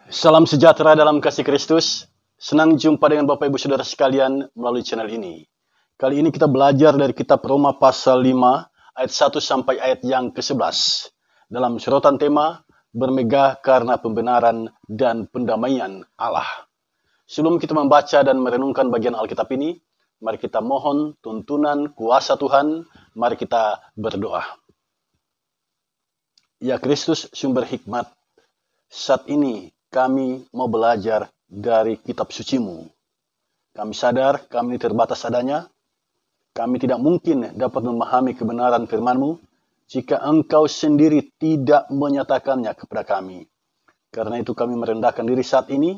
Salam sejahtera dalam kasih Kristus. Senang jumpa dengan Bapak Ibu Saudara sekalian melalui channel ini. Kali ini kita belajar dari kitab Roma pasal 5 ayat 1 sampai ayat yang ke-11. Dalam sorotan tema, bermegah karena pembenaran dan pendamaian Allah. Sebelum kita membaca dan merenungkan bagian Alkitab ini, mari kita mohon tuntunan kuasa Tuhan, mari kita berdoa. Ya Kristus, sumber hikmat, saat ini kami mau belajar dari kitab suci-Mu. Kami sadar kami terbatas adanya. Kami tidak mungkin dapat memahami kebenaran firman-Mu jika Engkau sendiri tidak menyatakannya kepada kami. Karena itu kami merendahkan diri saat ini,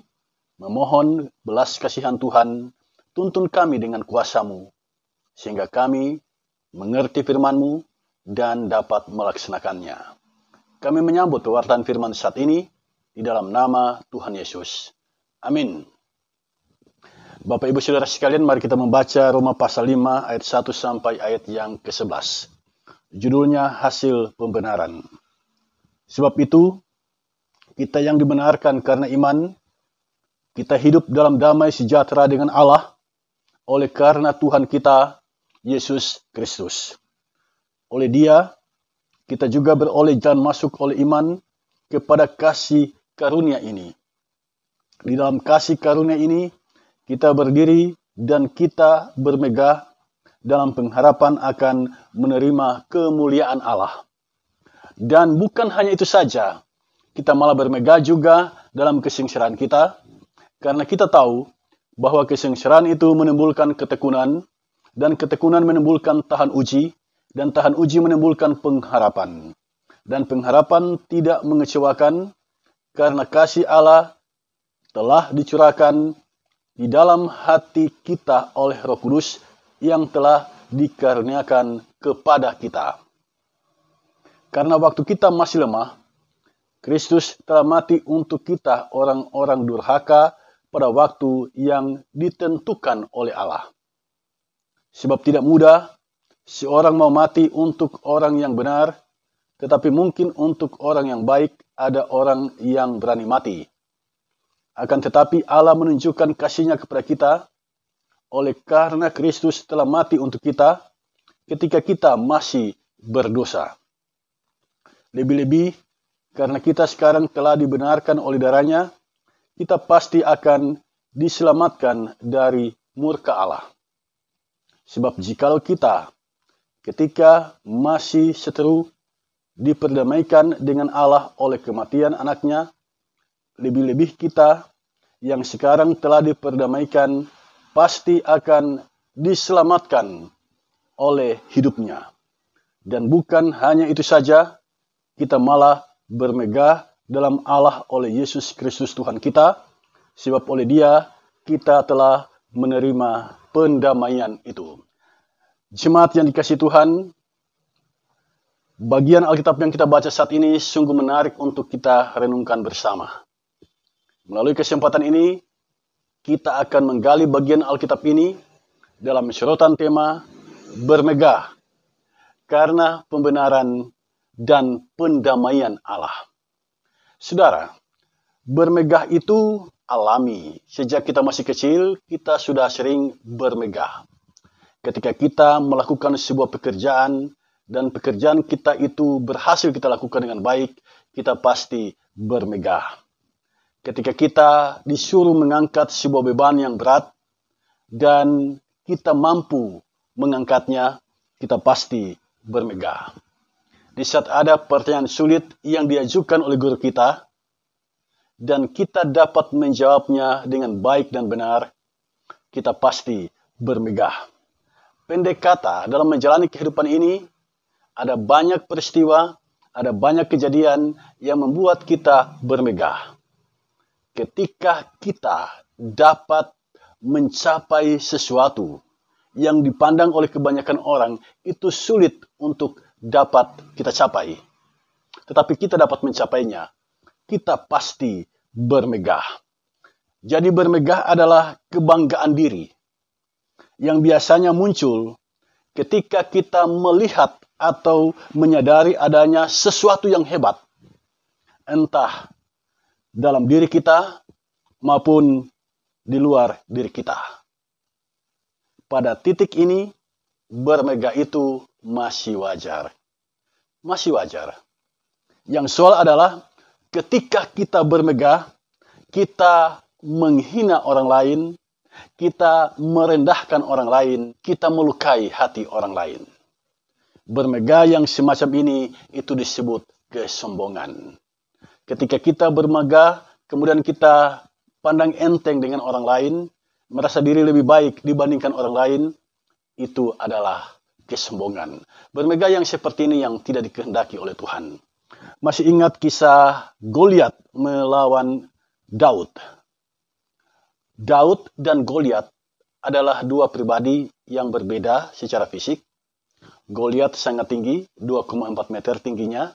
memohon belas kasihan Tuhan, tuntun kami dengan kuasa-Mu, sehingga kami mengerti firman-Mu dan dapat melaksanakannya. Kami menyambut pewartaan firman saat ini, di dalam nama Tuhan Yesus. Amin. Bapak Ibu Saudara sekalian, mari kita membaca Roma pasal 5 ayat 1 sampai ayat yang ke-11. Judulnya hasil pembenaran. Sebab itu, kita yang dibenarkan karena iman, kita hidup dalam damai sejahtera dengan Allah oleh karena Tuhan kita, Yesus Kristus. Oleh Dia, kita juga beroleh jalan masuk oleh iman kepada kasih karunia ini. Di dalam kasih karunia ini, kita berdiri dan kita bermegah dalam pengharapan akan menerima kemuliaan Allah. Dan bukan hanya itu saja, kita malah bermegah juga dalam kesengsaraan kita, karena kita tahu bahwa kesengsaraan itu menimbulkan ketekunan, dan ketekunan menimbulkan tahan uji, dan tahan uji menimbulkan pengharapan. Dan pengharapan tidak mengecewakan, karena kasih Allah telah dicurahkan di dalam hati kita oleh Roh Kudus yang telah dikaruniakan kepada kita. Karena waktu kita masih lemah, Kristus telah mati untuk kita orang-orang durhaka pada waktu yang ditentukan oleh Allah. Sebab tidak mudah seorang mau mati untuk orang yang benar, tetapi mungkin untuk orang yang baik ada orang yang berani mati. Akan tetapi Allah menunjukkan kasih-Nya kepada kita oleh karena Kristus telah mati untuk kita ketika kita masih berdosa. Lebih-lebih karena kita sekarang telah dibenarkan oleh darah-Nya, kita pasti akan diselamatkan dari murka Allah. Sebab jikalau kita ketika masih seteru diperdamaikan dengan Allah oleh kematian anaknya, lebih-lebih kita yang sekarang telah diperdamaikan pasti akan diselamatkan oleh hidupnya. Dan bukan hanya itu saja, kita malah bermegah dalam Allah oleh Yesus Kristus Tuhan kita, sebab oleh Dia kita telah menerima pendamaian itu. Jemaat yang dikasihi Tuhan, bagian Alkitab yang kita baca saat ini sungguh menarik untuk kita renungkan bersama. Melalui kesempatan ini, kita akan menggali bagian Alkitab ini dalam sorotan tema bermegah karena pembenaran dan pendamaian Allah. Saudara, bermegah itu alami. Sejak kita masih kecil, kita sudah sering bermegah. Ketika kita melakukan sebuah pekerjaan, dan pekerjaan kita itu berhasil kita lakukan dengan baik, kita pasti bermegah. Ketika kita disuruh mengangkat sebuah beban yang berat, dan kita mampu mengangkatnya, kita pasti bermegah. Di saat ada pertanyaan sulit yang diajukan oleh guru kita, dan kita dapat menjawabnya dengan baik dan benar, kita pasti bermegah. Pendek kata, dalam menjalani kehidupan ini, ada banyak peristiwa, ada banyak kejadian yang membuat kita bermegah. Ketika kita dapat mencapai sesuatu yang dipandang oleh kebanyakan orang itu sulit untuk dapat kita capai. Tetapi kita dapat mencapainya, kita pasti bermegah. Jadi bermegah adalah kebanggaan diri yang biasanya muncul ketika kita melihat atau menyadari adanya sesuatu yang hebat. Entah dalam diri kita maupun di luar diri kita. Pada titik ini, bermegah itu masih wajar. Masih wajar. Yang soal adalah ketika kita bermegah, kita menghina orang lain, kita merendahkan orang lain, kita melukai hati orang lain. Bermegah yang semacam ini itu disebut kesombongan. Ketika kita bermegah, kemudian kita pandang enteng dengan orang lain, merasa diri lebih baik dibandingkan orang lain, itu adalah kesombongan. Bermegah yang seperti ini yang tidak dikehendaki oleh Tuhan. Masih ingat kisah Goliat melawan Daud? Daud dan Goliat adalah dua pribadi yang berbeda secara fisik. Goliat sangat tinggi, 2,4 meter tingginya,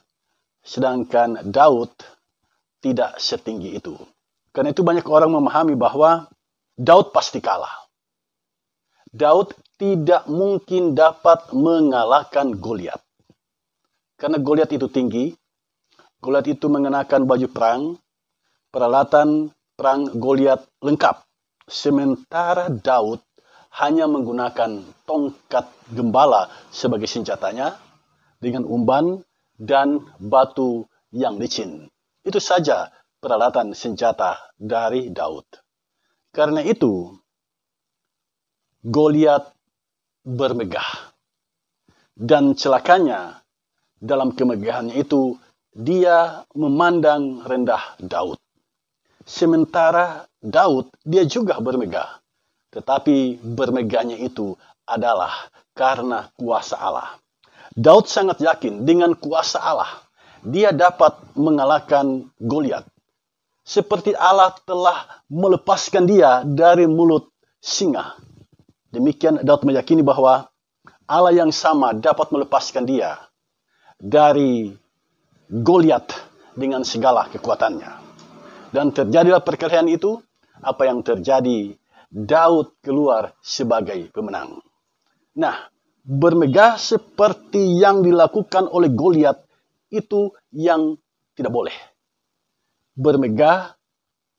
sedangkan Daud tidak setinggi itu. Karena itu banyak orang memahami bahwa Daud pasti kalah. Daud tidak mungkin dapat mengalahkan Goliat. Karena Goliat itu tinggi, Goliat itu mengenakan baju perang, peralatan perang Goliat lengkap. Sementara Daud hanya menggunakan tongkat gembala sebagai senjatanya dengan umban dan batu yang licin. Itu saja peralatan senjata dari Daud. Karena itu, Goliat bermegah. Dan celakanya, dalam kemegahannya itu, dia memandang rendah Daud. Sementara Daud, dia juga bermegah. Tetapi bermegahnya itu adalah karena kuasa Allah. Daud sangat yakin dengan kuasa Allah, dia dapat mengalahkan Goliat. Seperti Allah telah melepaskan dia dari mulut singa. Demikian Daud meyakini bahwa Allah yang sama dapat melepaskan dia dari Goliat dengan segala kekuatannya. Dan terjadilah perkelahian itu. Apa yang terjadi? Daud keluar sebagai pemenang. Nah, bermegah seperti yang dilakukan oleh Goliat itu yang tidak boleh. Bermegah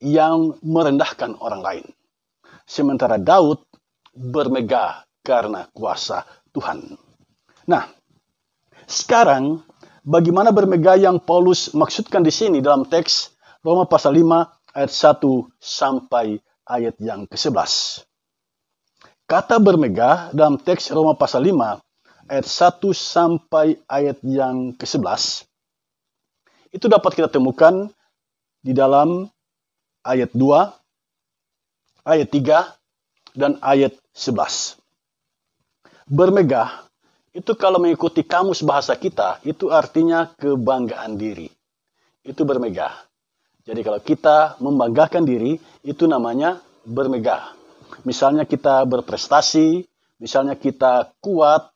yang merendahkan orang lain. Sementara Daud bermegah karena kuasa Tuhan. Nah, sekarang bagaimana bermegah yang Paulus maksudkan di sini dalam teks Roma pasal 5 ayat 1 sampai ayat yang ke-11. Kata bermegah dalam teks Roma pasal 5 ayat 1 sampai ayat yang ke-11 itu dapat kita temukan di dalam ayat 2, ayat 3, dan ayat 11. Bermegah itu kalau mengikuti kamus bahasa kita itu artinya kebanggaan diri. Itu bermegah. Jadi kalau kita membanggakan diri, itu namanya bermegah. Misalnya kita berprestasi, misalnya kita kuat,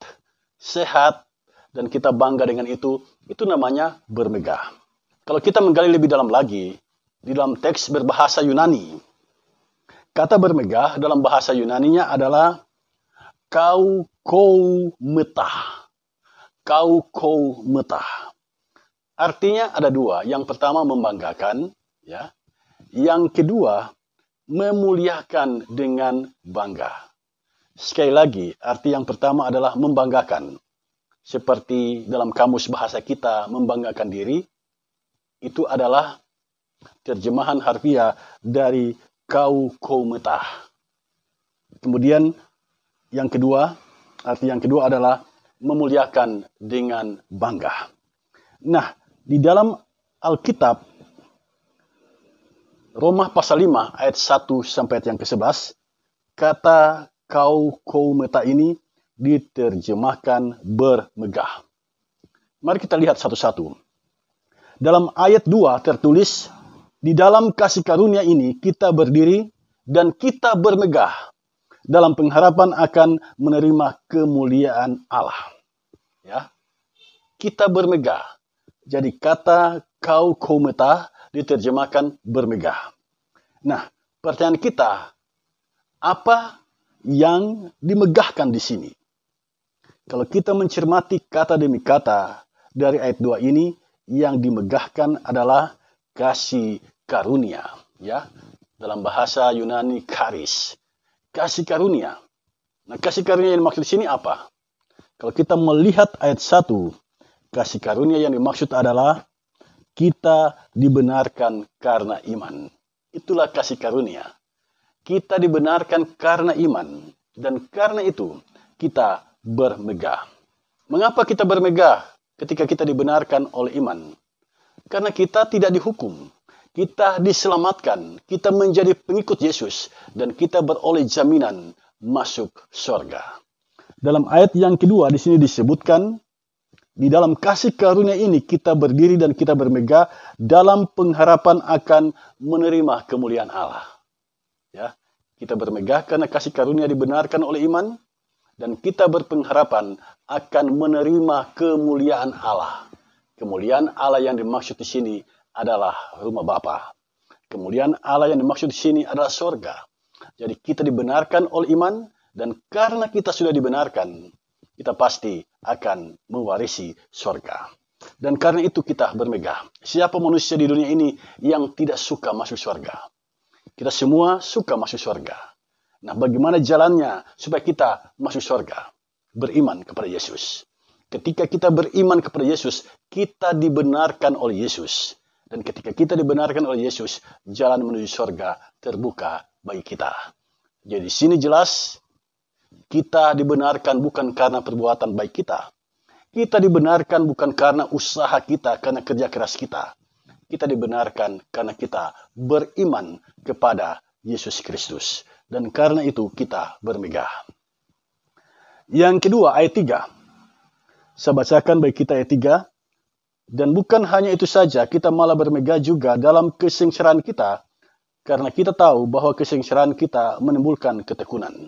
sehat, dan kita bangga dengan itu namanya bermegah. Kalau kita menggali lebih dalam lagi, di dalam teks berbahasa Yunani, kata bermegah dalam bahasa Yunaninya adalah kaukoumeta. Kaukoumeta. Artinya ada dua. Yang pertama membanggakan, ya. Yang kedua, memuliakan dengan bangga. Sekali lagi, arti yang pertama adalah membanggakan. Seperti dalam kamus bahasa kita, membanggakan diri, itu adalah terjemahan harfiah dari kaukoumeta. Kemudian, yang kedua, arti yang kedua adalah memuliakan dengan bangga. Nah, di dalam Alkitab, Roma pasal 5 ayat 1 sampai ayat yang ke-11, kata kaukoumeta ini diterjemahkan bermegah. Mari kita lihat satu-satu. Dalam ayat 2 tertulis, di dalam kasih karunia ini kita berdiri dan kita bermegah dalam pengharapan akan menerima kemuliaan Allah. Ya, kita bermegah. Jadi kata kaukoumeta diterjemahkan bermegah. Nah, pertanyaan kita, apa yang dimegahkan di sini? Kalau kita mencermati kata demi kata dari ayat 2 ini, yang dimegahkan adalah kasih karunia, ya. Dalam bahasa Yunani charis, kasih karunia. Nah, kasih karunia yang dimaksud di sini apa? Kalau kita melihat ayat 1, kasih karunia yang dimaksud adalah kita dibenarkan karena iman. Itulah kasih karunia. Kita dibenarkan karena iman. Dan karena itu kita bermegah. Mengapa kita bermegah ketika kita dibenarkan oleh iman? Karena kita tidak dihukum. Kita diselamatkan, kita menjadi pengikut Yesus, dan kita beroleh jaminan masuk surga. Dalam ayat yang kedua di sini disebutkan, di dalam kasih karunia ini kita berdiri dan kita bermegah dalam pengharapan akan menerima kemuliaan Allah. Ya, kita bermegah karena kasih karunia dibenarkan oleh iman, dan kita berpengharapan akan menerima kemuliaan Allah. Kemuliaan Allah yang dimaksud di sini adalah rumah Bapa. Kemuliaan Allah yang dimaksud di sini adalah surga. Jadi kita dibenarkan oleh iman, dan karena kita sudah dibenarkan, kita pasti akan mewarisi surga. Dan karena itu kita bermegah. Siapa manusia di dunia ini yang tidak suka masuk surga? Kita semua suka masuk surga. Nah, bagaimana jalannya supaya kita masuk surga? Beriman kepada Yesus. Ketika kita beriman kepada Yesus, kita dibenarkan oleh Yesus. Dan ketika kita dibenarkan oleh Yesus, jalan menuju surga terbuka bagi kita. Jadi di sini jelas, kita dibenarkan bukan karena perbuatan baik kita. Kita dibenarkan bukan karena usaha kita, karena kerja keras kita. Kita dibenarkan karena kita beriman kepada Yesus Kristus. Dan karena itu kita bermegah. Yang kedua, ayat 3. Saya bacakan bagi kita ayat 3. Dan bukan hanya itu saja, kita malah bermegah juga dalam kesengsaraan kita, karena kita tahu bahwa kesengsaraan kita menimbulkan ketekunan.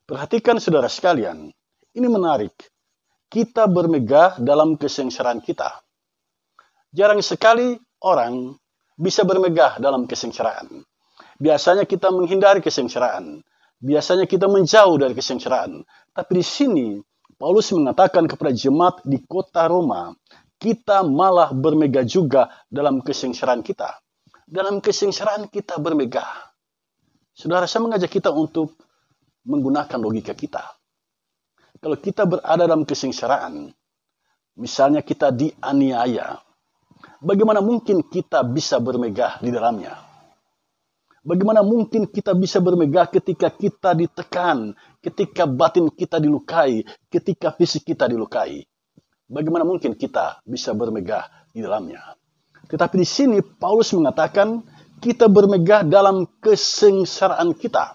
Perhatikan saudara sekalian, ini menarik. Kita bermegah dalam kesengsaraan kita. Jarang sekali orang bisa bermegah dalam kesengsaraan. Biasanya kita menghindari kesengsaraan. Biasanya kita menjauh dari kesengsaraan. Tapi di sini, Paulus mengatakan kepada jemaat di kota Roma, kita malah bermegah juga dalam kesengsaraan kita. Dalam kesengsaraan kita bermegah. Saudara, saya mengajak kita untuk menggunakan logika kita. Kalau kita berada dalam kesengsaraan, misalnya kita dianiaya, bagaimana mungkin kita bisa bermegah di dalamnya? Bagaimana mungkin kita bisa bermegah ketika kita ditekan, ketika batin kita dilukai, ketika fisik kita dilukai? Bagaimana mungkin kita bisa bermegah di dalamnya? Tetapi di sini Paulus mengatakan kita bermegah dalam kesengsaraan kita.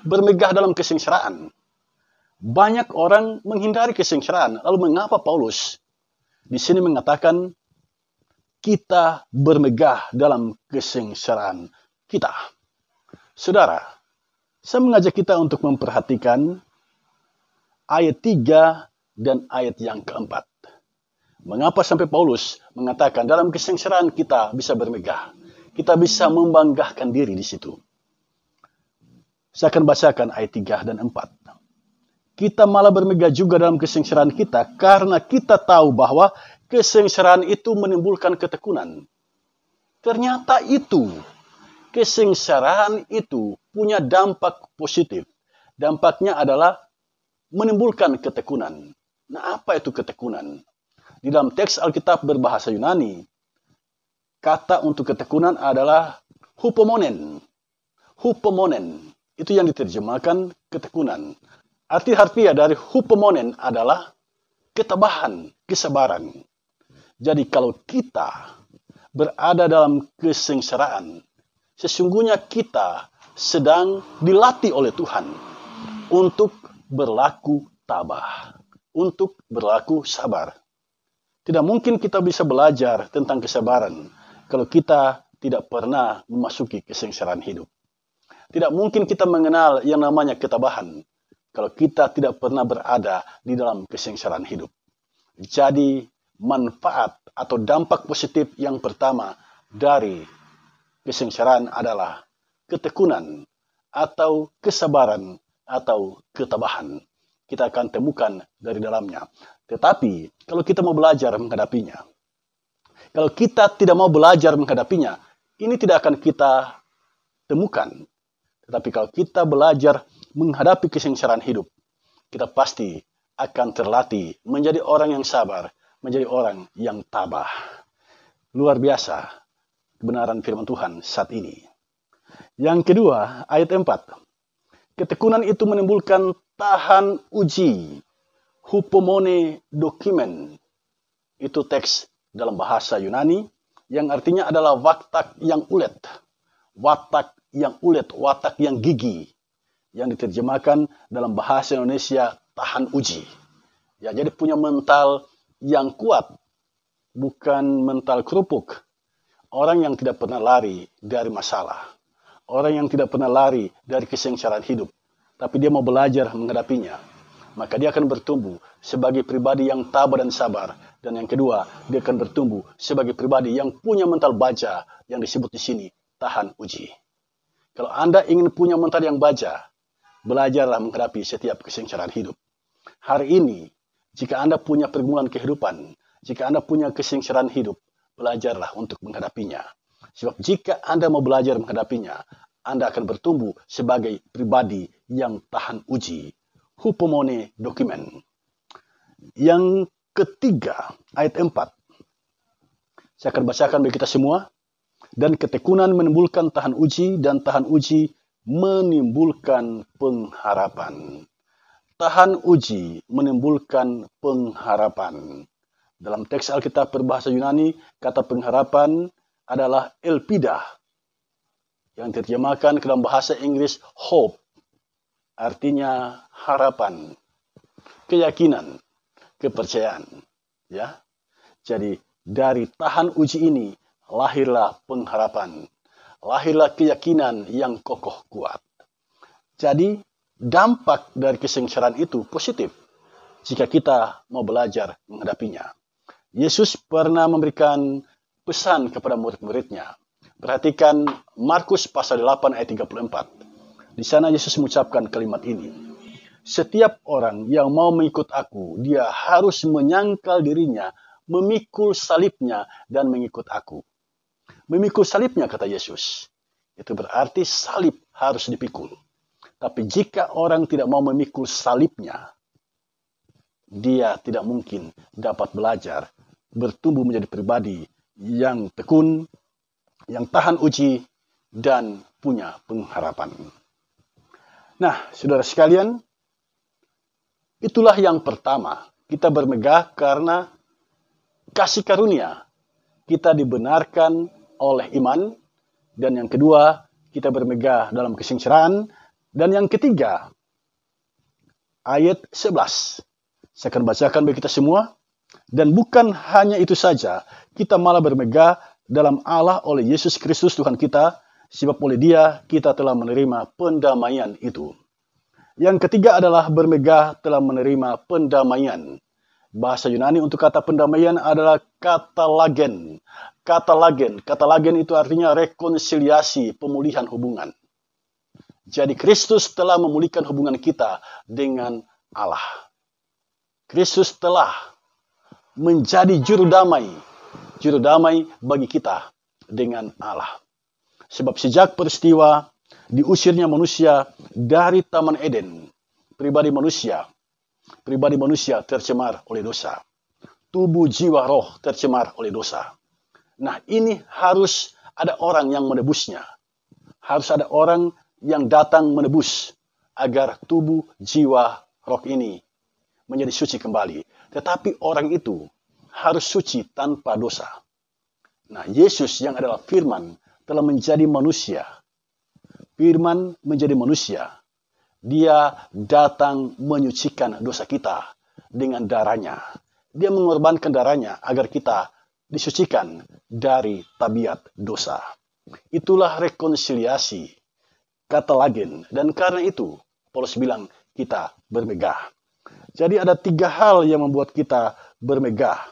Bermegah dalam kesengsaraan. Banyak orang menghindari kesengsaraan. Lalu mengapa Paulus di sini mengatakan kita bermegah dalam kesengsaraan kita? Saudara, saya mengajak kita untuk memperhatikan ayat 3 dan ayat yang keempat. Mengapa sampai Paulus mengatakan dalam kesengsaraan kita bisa bermegah? Kita bisa membanggakan diri di situ. Saya akan bacakan ayat 3 dan 4. Kita malah bermegah juga dalam kesengsaraan kita karena kita tahu bahwa kesengsaraan itu menimbulkan ketekunan. Ternyata itu, kesengsaraan itu punya dampak positif. Dampaknya adalah menimbulkan ketekunan. Nah, apa itu ketekunan? Di dalam teks Alkitab berbahasa Yunani, kata untuk ketekunan adalah hupomonen. Hupomonen, itu yang diterjemahkan ketekunan. Arti harfiah dari hupomonen adalah ketabahan, kesabaran. Jadi kalau kita berada dalam kesengsaraan, sesungguhnya kita sedang dilatih oleh Tuhan untuk berlaku tabah, untuk berlaku sabar. Tidak mungkin kita bisa belajar tentang kesabaran kalau kita tidak pernah memasuki kesengsaraan hidup. Tidak mungkin kita mengenal yang namanya ketabahan kalau kita tidak pernah berada di dalam kesengsaraan hidup. Jadi, manfaat atau dampak positif yang pertama dari kesengsaraan adalah ketekunan atau kesabaran atau ketabahan. Kita akan temukan dari dalamnya. Tetapi, kalau kita mau belajar menghadapinya, kalau kita tidak mau belajar menghadapinya, ini tidak akan kita temukan. Tetapi kalau kita belajar menghadapi kesengsaraan hidup, kita pasti akan terlatih menjadi orang yang sabar, menjadi orang yang tabah. Luar biasa kebenaran firman Tuhan saat ini. Yang kedua, ayat 4. Ketekunan itu menimbulkan tahan uji. Hupomone dokumen. Itu teks dalam bahasa Yunani yang artinya adalah watak yang ulet. Watak yang ulet, watak yang gigi. Yang diterjemahkan dalam bahasa Indonesia tahan uji. Ya, jadi punya mental yang kuat. Bukan mental kerupuk. Orang yang tidak pernah lari dari masalah. Orang yang tidak pernah lari dari kesengsaraan hidup. Tapi dia mau belajar menghadapinya. Maka dia akan bertumbuh sebagai pribadi yang tabah dan sabar. Dan yang kedua, dia akan bertumbuh sebagai pribadi yang punya mental baja yang disebut di sini tahan uji. Kalau Anda ingin punya mental yang baja, belajarlah menghadapi setiap kesengsaraan hidup. Hari ini, jika Anda punya pergumulan kehidupan, jika Anda punya kesengsaraan hidup, belajarlah untuk menghadapinya. Sebab jika Anda mau belajar menghadapinya, Anda akan bertumbuh sebagai pribadi yang tahan uji. Hupomone dokumen. Yang ketiga, ayat 4. Saya akan bacakan bagi kita semua. Dan ketekunan menimbulkan tahan uji, dan tahan uji menimbulkan pengharapan. Tahan uji menimbulkan pengharapan. Dalam teks Alkitab berbahasa Yunani, kata pengharapan adalah elpida, yang diterjemahkan ke dalam bahasa Inggris hope, artinya harapan, keyakinan, kepercayaan. Ya, jadi dari tahan uji ini lahirlah pengharapan, lahirlah keyakinan yang kokoh kuat. Jadi dampak dari kesengsaraan itu positif jika kita mau belajar menghadapinya. Yesus pernah memberikan pesan kepada murid-muridnya. Perhatikan Markus pasal 8 ayat 34. Di sana Yesus mengucapkan kalimat ini. Setiap orang yang mau mengikut aku, dia harus menyangkal dirinya, memikul salibnya, dan mengikut aku. Memikul salibnya, kata Yesus. Itu berarti salib harus dipikul. Tapi jika orang tidak mau memikul salibnya, dia tidak mungkin dapat belajar, bertumbuh menjadi pribadi yang tekun, yang tahan uji, dan punya pengharapan. Nah, saudara sekalian, itulah yang pertama. Kita bermegah karena kasih karunia. Kita dibenarkan oleh iman. Dan yang kedua, kita bermegah dalam kesengsaraan. Dan yang ketiga, ayat 11. Saya akan bacakan bagi kita semua. Dan bukan hanya itu saja, kita malah bermegah dalam Allah oleh Yesus Kristus Tuhan kita, sebab oleh Dia kita telah menerima pendamaian itu. Yang ketiga adalah bermegah telah menerima pendamaian. Bahasa Yunani untuk kata pendamaian adalah katalagen. Katalagen itu artinya rekonsiliasi, pemulihan hubungan. Jadi Kristus telah memulihkan hubungan kita dengan Allah. Kristus telah menjadi juru damai bagi kita dengan Allah. Sebab sejak peristiwa diusirnya manusia dari Taman Eden, pribadi manusia tercemar oleh dosa. Tubuh, jiwa, roh tercemar oleh dosa. Nah, ini harus ada orang yang menebusnya. Harus ada orang yang datang menebus agar tubuh, jiwa, roh ini menjadi suci kembali. Tetapi orang itu harus suci tanpa dosa. Nah, Yesus yang adalah firman telah menjadi manusia. Firman menjadi manusia. Dia datang menyucikan dosa kita dengan darahnya. Dia mengorbankan darahnya agar kita disucikan dari tabiat dosa. Itulah rekonsiliasi, katalagen. Dan karena itu, Paulus bilang kita bermegah. Jadi ada 3 hal yang membuat kita bermegah.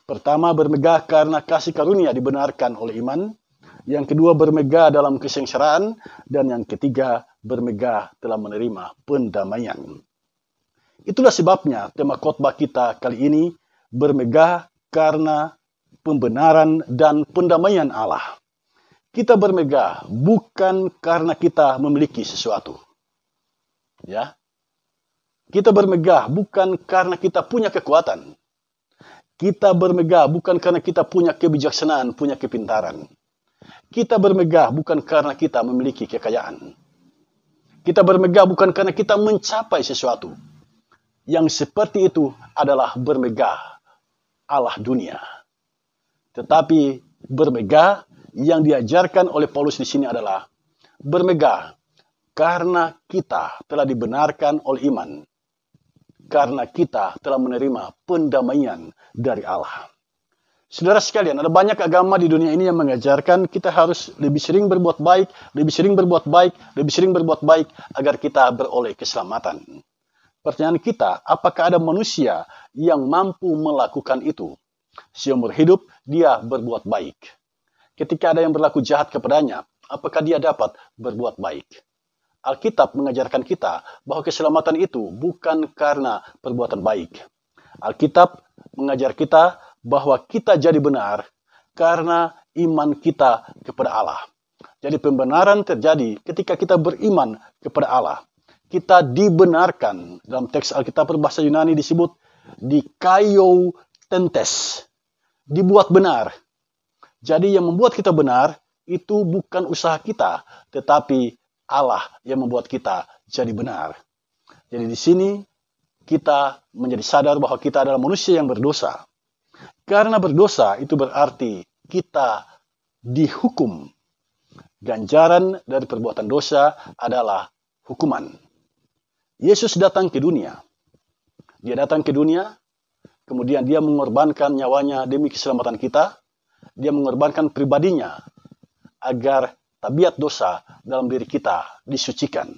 Pertama, bermegah karena kasih karunia dibenarkan oleh iman. Yang kedua, bermegah dalam kesengsaraan. Dan yang ketiga, bermegah telah menerima pendamaian. Itulah sebabnya tema khotbah kita kali ini, bermegah karena pembenaran dan pendamaian Allah. Kita bermegah bukan karena kita memiliki sesuatu. Ya. Kita bermegah bukan karena kita punya kekuatan. Kita bermegah bukan karena kita punya kebijaksanaan, punya kepintaran. Kita bermegah bukan karena kita memiliki kekayaan. Kita bermegah bukan karena kita mencapai sesuatu. Yang seperti itu adalah bermegah Allah dunia. Tetapi bermegah yang diajarkan oleh Paulus di sini adalah bermegah karena kita telah dibenarkan oleh iman. Karena kita telah menerima pendamaian dari Allah. Saudara sekalian, ada banyak agama di dunia ini yang mengajarkan kita harus lebih sering berbuat baik, lebih sering berbuat baik, lebih sering berbuat baik agar kita beroleh keselamatan. Pertanyaan kita, apakah ada manusia yang mampu melakukan itu? Seumur hidup dia berbuat baik. Ketika ada yang berlaku jahat kepadanya, apakah dia dapat berbuat baik? Alkitab mengajarkan kita bahwa keselamatan itu bukan karena perbuatan baik. Alkitab mengajar kita bahwa kita jadi benar karena iman kita kepada Allah. Jadi pembenaran terjadi ketika kita beriman kepada Allah. Kita dibenarkan. Dalam teks Alkitab berbahasa Yunani disebut dikaio tentes. Dibuat benar. Jadi yang membuat kita benar itu bukan usaha kita, tetapi Allah yang membuat kita jadi benar. Jadi di sini kita menjadi sadar bahwa kita adalah manusia yang berdosa. Karena berdosa itu berarti kita dihukum. Ganjaran dari perbuatan dosa adalah hukuman. Yesus datang ke dunia. Dia datang ke dunia, kemudian dia mengorbankan nyawanya demi keselamatan kita. Dia mengorbankan pribadinya agar tabiat dosa dalam diri kita disucikan.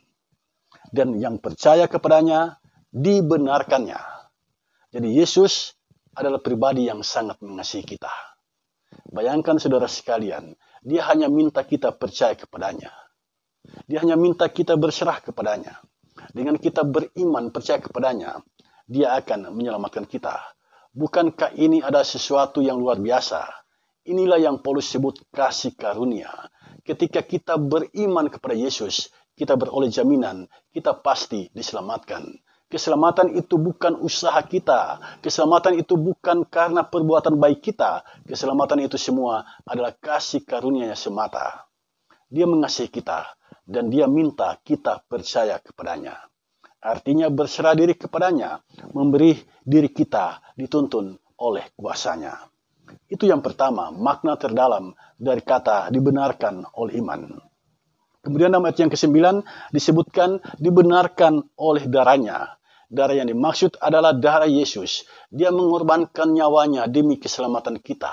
Dan yang percaya kepadanya dibenarkannya. Jadi Yesus adalah pribadi yang sangat mengasihi kita. Bayangkan saudara sekalian, dia hanya minta kita percaya kepadanya. Dia hanya minta kita berserah kepadanya. Dengan kita beriman percaya kepadanya, dia akan menyelamatkan kita. Bukankah ini ada sesuatu yang luar biasa? Inilah yang Paulus sebut kasih karunia. Ketika kita beriman kepada Yesus, kita beroleh jaminan, kita pasti diselamatkan. Keselamatan itu bukan usaha kita. Keselamatan itu bukan karena perbuatan baik kita. Keselamatan itu semua adalah kasih karunia-Nya semata. Dia mengasihi kita dan dia minta kita percaya kepadanya. Artinya berserah diri kepadanya, memberi diri kita dituntun oleh kuasa-Nya. Itu yang pertama, makna terdalam dari kata dibenarkan oleh iman. Kemudian dalam ayat yang ke-9 disebutkan dibenarkan oleh darahnya. Darah yang dimaksud adalah darah Yesus. Dia mengorbankan nyawanya demi keselamatan kita.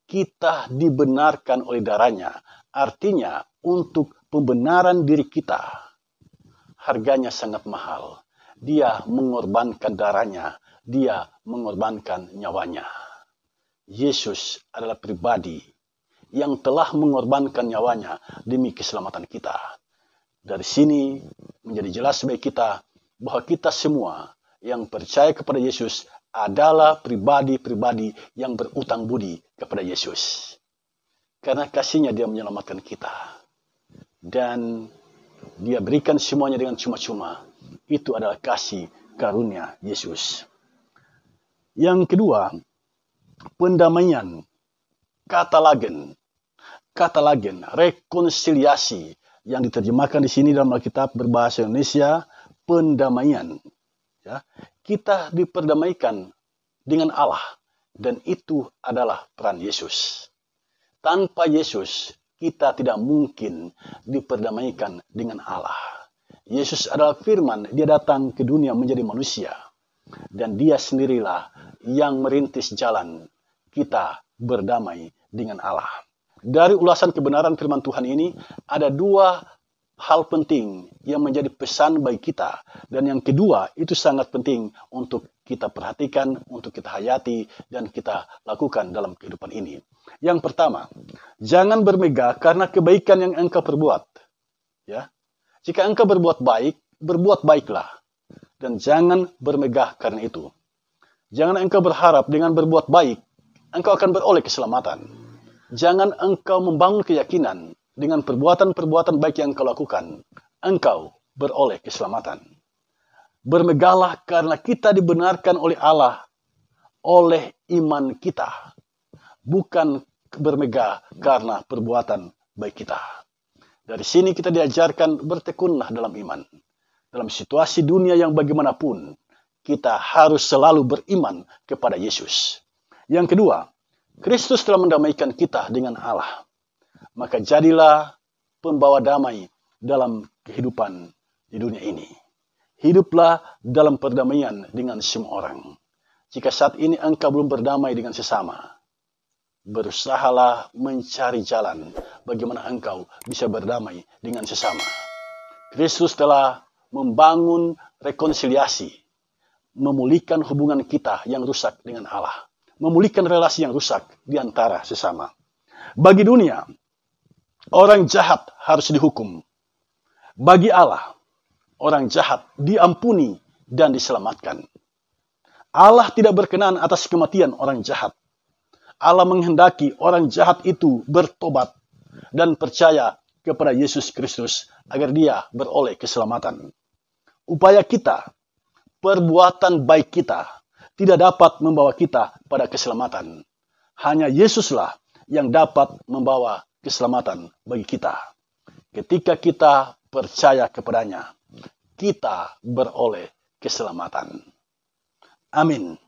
Kita dibenarkan oleh darahnya. Artinya untuk pembenaran diri kita. Harganya sangat mahal. Dia mengorbankan darahnya. Dia mengorbankan nyawanya. Yesus adalah pribadi yang telah mengorbankan nyawanya demi keselamatan kita. Dari sini menjadi jelas bagi kita bahwa kita semua yang percaya kepada Yesus adalah pribadi-pribadi yang berutang budi kepada Yesus. Karena kasih-Nya dia menyelamatkan kita. Dan dia berikan semuanya dengan cuma-cuma. Itu adalah kasih karunia Yesus. Yang kedua, pendamaian, katalagen, rekonsiliasi yang diterjemahkan di sini dalam Alkitab berbahasa Indonesia, pendamaian. Ya, kita diperdamaikan dengan Allah dan itu adalah peran Yesus. Tanpa Yesus, kita tidak mungkin diperdamaikan dengan Allah. Yesus adalah firman, dia datang ke dunia menjadi manusia. Dan dia sendirilah yang merintis jalan kita berdamai dengan Allah. Dari ulasan kebenaran firman Tuhan ini, ada dua hal penting yang menjadi pesan bagi kita. Dan yang kedua, itu sangat penting untuk kita perhatikan, untuk kita hayati, dan kita lakukan dalam kehidupan ini. Yang pertama, jangan bermegah karena kebaikan yang engkau perbuat. Ya, jika engkau berbuat baik, berbuat baiklah. Dan jangan bermegah karena itu. Jangan engkau berharap dengan berbuat baik, engkau akan beroleh keselamatan. Jangan engkau membangun keyakinan dengan perbuatan-perbuatan baik yang engkau lakukan, engkau beroleh keselamatan. Bermegahlah karena kita dibenarkan oleh Allah oleh iman kita, bukan bermegah karena perbuatan baik kita. Dari sini kita diajarkan bertekunlah dalam iman. Dalam situasi dunia yang bagaimanapun, kita harus selalu beriman kepada Yesus. Yang kedua, Kristus telah mendamaikan kita dengan Allah. Maka jadilah pembawa damai dalam kehidupan di dunia ini. Hiduplah dalam perdamaian dengan semua orang. Jika saat ini engkau belum berdamai dengan sesama, berusahalah mencari jalan bagaimana engkau bisa berdamai dengan sesama. Kristus telah membangun rekonsiliasi, memulihkan hubungan kita yang rusak dengan Allah, memulihkan relasi yang rusak di antara sesama. Bagi dunia, orang jahat harus dihukum. Bagi Allah, orang jahat diampuni dan diselamatkan. Allah tidak berkenan atas kematian orang jahat. Allah menghendaki orang jahat itu bertobat dan percaya kepada Yesus Kristus agar dia beroleh keselamatan. Upaya kita, perbuatan baik kita, tidak dapat membawa kita pada keselamatan. Hanya Yesuslah yang dapat membawa keselamatan bagi kita. Ketika kita percaya kepadanya, kita beroleh keselamatan. Amin.